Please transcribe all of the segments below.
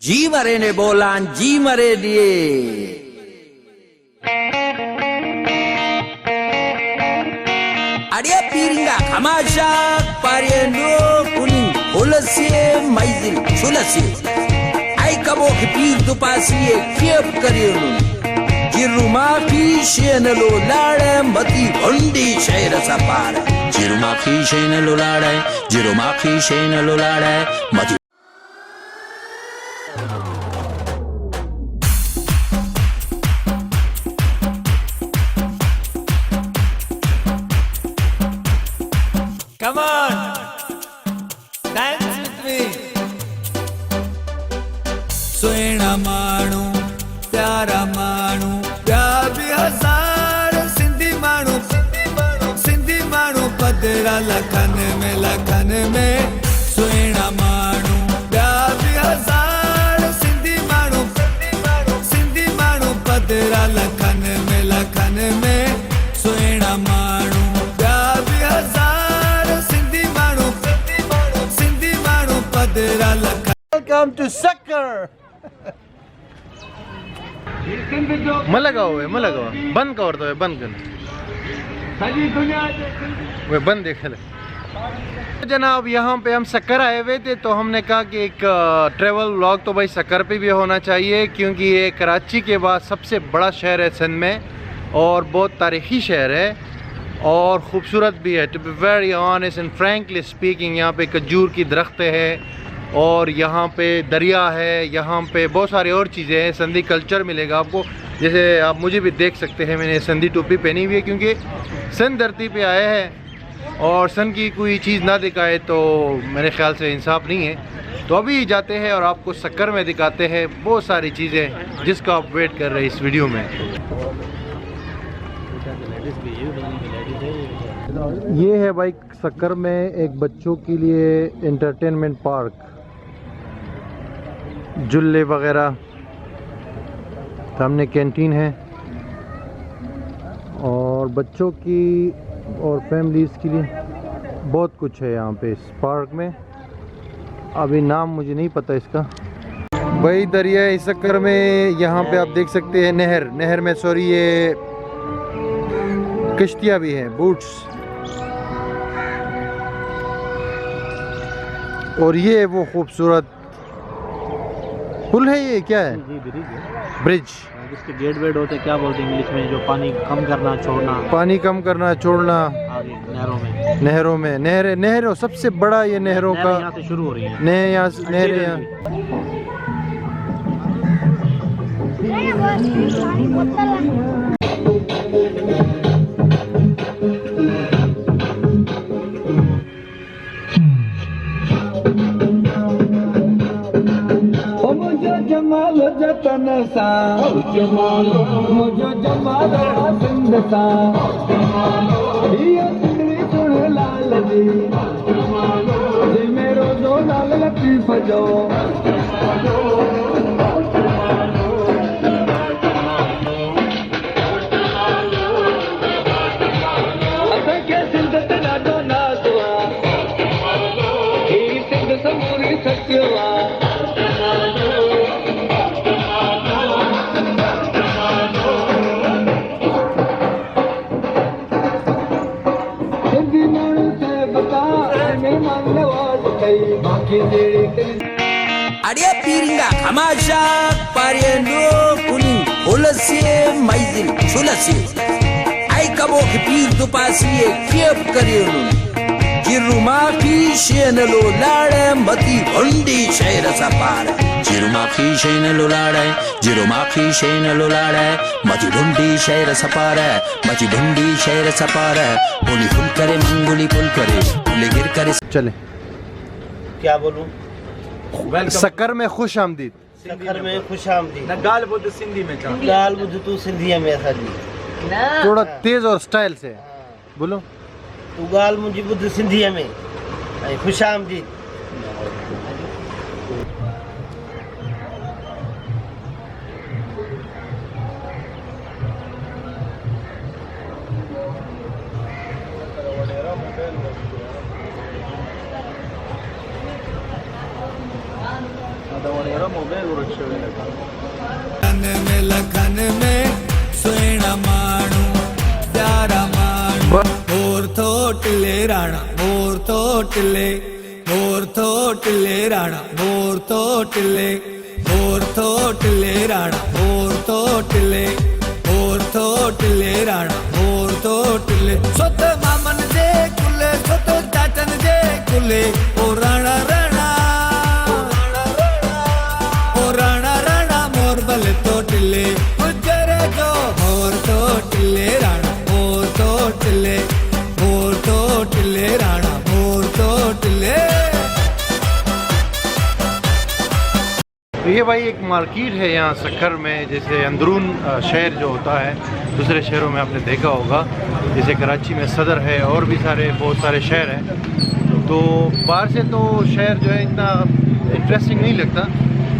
जी मरे ने बोलान जी मरे दिए Adia piringa kamasha pariendo kuning hulasi maizil chulasi ai kabo ke pir do pasi kiep kariyunu jiruma ki shenalo lada mati hondi shaira sapara jiruma ki shenalo lada jiruma ki shenalo lada mati Come on, dance with me. सोना मानू प्यारा मानू प्यार भी हजार सिंधी मानू पदरा लखन में सोना मानू प्यार भी हजार सिंधी मानू पदरा लखन में सोना मानू प्यार भी हजार Welcome to Sucker. लगाओ बंद कर दो बंद कर वे बंद देख ले जनाब। यहाँ पे हम सक्कर आए हुए थे तो हमने कहा कि एक ट्रैवल व्लॉग तो भाई सक्कर पे भी होना चाहिए, क्योंकि ये कराची के बाद सबसे बड़ा शहर है सिंध में और बहुत तारीख़ी शहर है और ख़ूबसूरत भी है। To be very honest and frankly speaking, यहाँ पे खजूर की दरख्तें हैं और यहाँ पे दरिया है, यहाँ पे बहुत सारी और चीज़ें हैं। सिंधी कल्चर मिलेगा आपको, जैसे आप मुझे भी देख सकते हैं, मैंने सिंधी टोपी पहनी हुई है क्योंकि सिंध धरती पे आए हैं और सिंध की कोई चीज़ ना दिखाए तो मेरे ख्याल से इंसाफ नहीं है। तो अभी जाते हैं और आपको सक्कर में दिखाते हैं बहुत सारी चीज़ें जिसका आप वेट कर रहे हैं इस वीडियो में। ये है भाई सक्कर में एक बच्चों के लिए एंटरटेनमेंट पार्क, झूले वगैरह, सामने कैंटीन है और बच्चों की और फैमिलीज़ के लिए बहुत कुछ है यहाँ पे इस पार्क में। अभी नाम मुझे नहीं पता इसका। भाई दरिया सक्कर में यहाँ पे आप देख सकते हैं नहर में सॉरी ये किश्तियाँ भी हैं, बोट्स, और ये वो खूबसूरत पुल है। ये क्या है? ब्रिज, जिसके गेट वेट होते क्या बोलते हैं इंग्लिश में, जो पानी कम करना छोड़ना नहरों में नहरों सबसे बड़ा ये नहरों का यहाँ से शुरू हो रही है। नहरें यहाँ जमाल जतन सा मुझो जमाल सिंध सा सुन लाल जी मेरो दो लाल लतीफ जो असांखे सिंध ते ॾाढो नाज़ आहे, सिंध समूरी सचियो आहे। Adia piringa kamasha pariendo kuning hulasi maizil chulasi ai kabo ke pir do pasi kiep kariyunu jiruma ki shenalo lada mati hondi shaira sapara jiruma ki shenalo lada mati hondi shaira sapara Holi full करे Manguli full करे होली गिर करे। चले क्या बोलूं? सक्कर में खुश आमदीद। सक्कर में खुश आमदीद। गाल बुद्ध सिंधी में गाल बुद्ध तू सिंधी में असांजी थोड़ा तेज और स्टाइल से बोलो। तू गाल मुझी बुद्ध सिंधी में खुश आमदीद। गर्म हो गए वो रक्षे में लखन में सोना माणू प्यारा माणू मोर थोटले राणा मोर थोटले राणा मोर थोटले राणा मोर थोटले राणा मोर थोटले सोत मामन जे कुले सोत चाचन जे कुले ओ राणा राणा ओ राणा राणा मोर बल थोटले गुजरे जो मोर थोटले राणा मोर थोटले राणा मोर थोटले। तो ये भाई एक मार्केट है यहाँ सक्कर में, जैसे अंदरून शहर जो होता है दूसरे शहरों में आपने देखा होगा, जैसे कराची में सदर है और भी बहुत सारे शहर हैं। तो बाहर से तो शहर जो है इतना इंटरेस्टिंग नहीं लगता,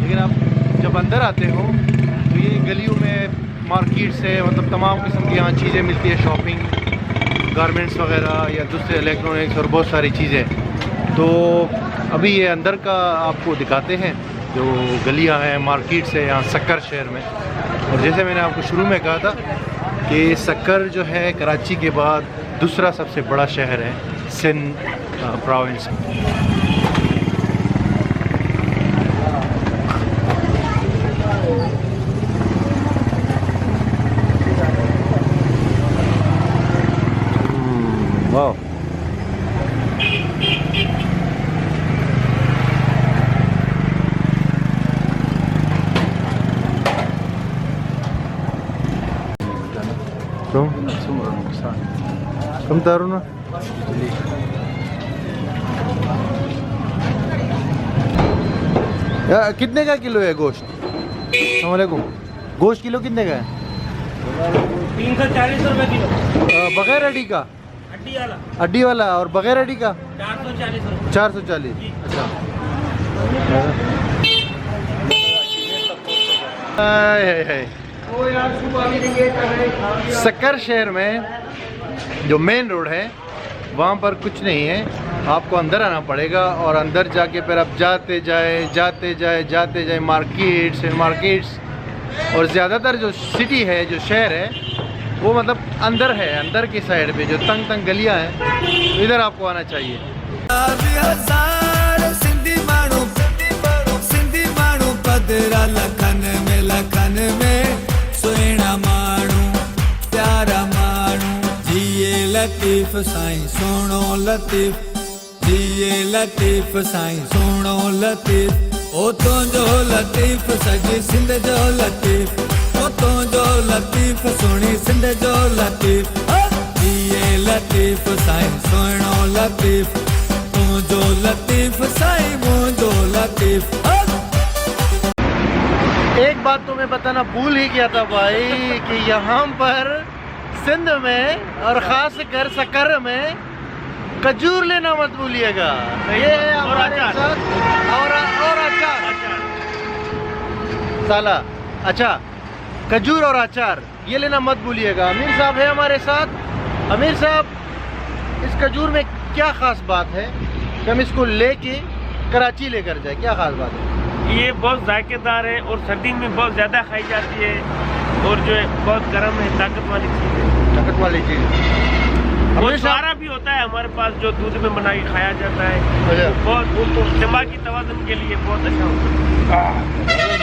लेकिन आप जब अंदर आते हो तो ये गलियों में मार्केट से मतलब तमाम किस्म की यहाँ चीज़ें मिलती है, शॉपिंग, गारमेंट्स वगैरह या दूसरे इलेक्ट्रॉनिक्स और बहुत सारी चीज़ें। तो अभी ये अंदर का आपको दिखाते हैं जो गलियां हैं मार्केट से यहाँ सक्कर शहर में। और जैसे मैंने आपको शुरू में कहा था कि सक्कर जो है कराची के बाद दूसरा सबसे बड़ा शहर है सिंध प्रोविंस में। वाह, कम तारो ना। कितने का किलो है गोश्त? अस्सलाम वालेकुम। गोश्त किलो कितने का है? 340 रुपए किलो। बगैर हड्डी का? हड्डी वाला। और बगैर हड्डी का? 440 रुपए। 440। अच्छा। सक्कर शहर में जो मेन रोड है वहाँ पर कुछ नहीं है, आपको अंदर आना पड़ेगा और अंदर जाके फिर आप जाते जाए मार्केट्स और ज़्यादातर जो सिटी है, जो शहर है, वो मतलब अंदर है, अंदर की साइड पे जो तंग गलियाँ हैं, तो इधर आपको आना चाहिए। लखन में सोना माणू प्यारा माणू जिए लतीफ साईं सोनो लतीफ जिए लतीफ साईं सोनो लतीफ ओ तो जो लतीफ सजी सिंध जो लतीफ ओ तो जो लतीफ सोनी सिंध जो लतीफ जिए लतीफ साईं सोनो लतीफ तू जो लतीफ साईं मुझो लतीफ। एक बात तो मैं बताना भूल ही गया था भाई कि यहाँ पर सिंध में और ख़ास कर सक्कर में खजूर लेना मत भूलिएगा। ये है हमारे साथ और अचार साला, अच्छा खजूर और अचार ये लेना मत भूलिएगा। अमीर साहब है हमारे साथ। अमीर साहब, इस खजूर में क्या ख़ास बात है कि हम इसको लेके कराची लेकर जाए? क्या ख़ास बात है? ये बहुत जायकेदार है और सर्दी में बहुत ज़्यादा खाई जाती है और जो है बहुत गर्म है, ताकत वाली चीज़ है। ताकत वाली चीज़। और सारा भी होता है हमारे पास जो दूध में बना के खाया जाता है, बहुत दिमागी तवाज़ुन के लिए बहुत अच्छा होता है।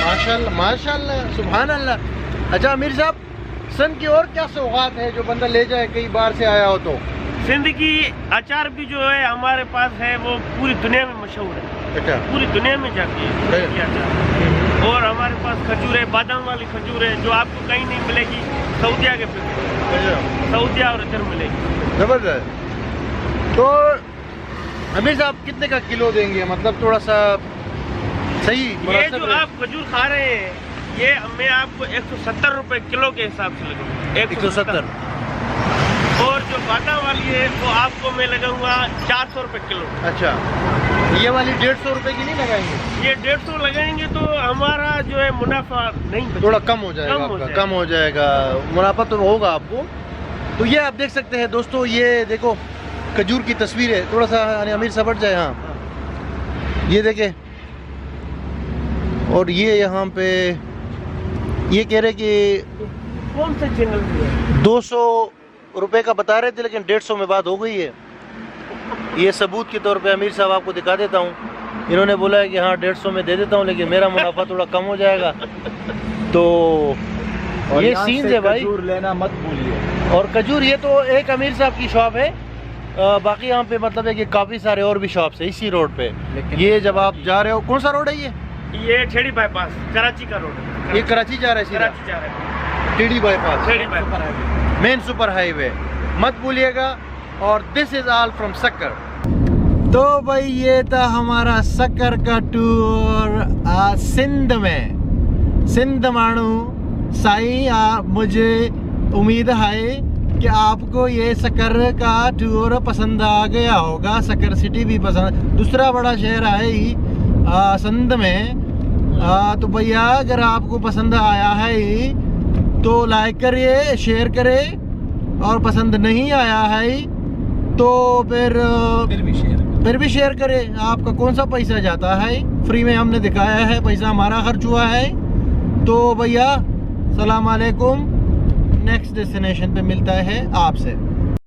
माशाल्लाह माशाल्लाह सुभान अल्लाह। अच्छा अमीर साहब, सिंध की और क्या सौगात है जो बंदा ले जाए कई बार से आया हो तो? सिंध की अचार भी जो है हमारे पास है, वो पूरी दुनिया में मशहूर है। अच्छा, पूरी दुनिया में जाती है अचार। और हमारे पास खजूर है, बादाम वाली खजूर है जो आपको कहीं नहीं मिलेगी, सऊदिया के सऊदिया और इधर मिलेगी। जबरदस्त। तो अमीर साहब कितने का किलो देंगे, मतलब थोड़ा सा सही? ये जो आप खजूर खा रहे हैं ये मैं आपको 170 रुपए किलो के हिसाब से लगूंगा। 170। और जो बादाम वाली है वो आपको मैं लगाऊंगा 400 रुपए किलो। अच्छा, ये वाली 150 रुपए की नहीं लगाएंगे? ये 150 लगाएंगे तो हमारा जो है मुनाफा नहीं बचेगा, थोड़ा कम हो जाएगा, कम हो जाएगा। मुनाफा तो होगा आपको। तो ये आप देख सकते हैं दोस्तों, ये देखो खजूर की तस्वीर है। थोड़ा सा अमीर साहब हट जाए। हाँ, ये देखे और ये यहाँ पे ये कह रहे कि कौन सा चैनल है? 200 रुपए का बता रहे थे, लेकिन 150 में बात हो गई है। ये सबूत के तौर पे अमीर साहब आपको दिखा देता हूँ। इन्होंने बोला है कि हाँ 150 में दे देता हूँ, लेकिन मेरा मुनाफा थोड़ा कम हो जाएगा। तो ये सीन है भाई। खजूर लेना मत भूलिए। और खजूर ये तो एक अमीर साहब की शॉप है, बाकी यहाँ पे मतलब है कि काफ़ी सारे और भी शॉप्स है इसी रोड पे। ये जब आप जा रहे हो, कौन सा रोड है ये छेड़ी बाईपास, कराची का रोड है। ये कराची जा रहा है सीधा? कराची जा रहा है, टीडी बाईपास, छेड़ी बाईपास, मेन सुपर हाईवे, मत भूलिएगा। और दिस इज ऑल फ्रॉम सक्कर। तो भाई ये था हमारा सक्कर का टूर सिंध में। सिंध मानू साईं, मुझे उम्मीद है कि आपको ये सक्कर का टूर पसंद आ गया होगा। सक्कर सिटी भी पसंद, दूसरा बड़ा शहर है ही सिंध में। तो भैया अगर आपको पसंद आया है तो लाइक करिए, शेयर करें, और पसंद नहीं आया है तो फिर भी शेयर करें। आपका कौन सा पैसा जाता है, फ्री में हमने दिखाया है, पैसा हमारा खर्च हुआ है। तो भैया सलाम अलैकुम, नेक्स्ट डेस्टिनेशन पे मिलता है आपसे।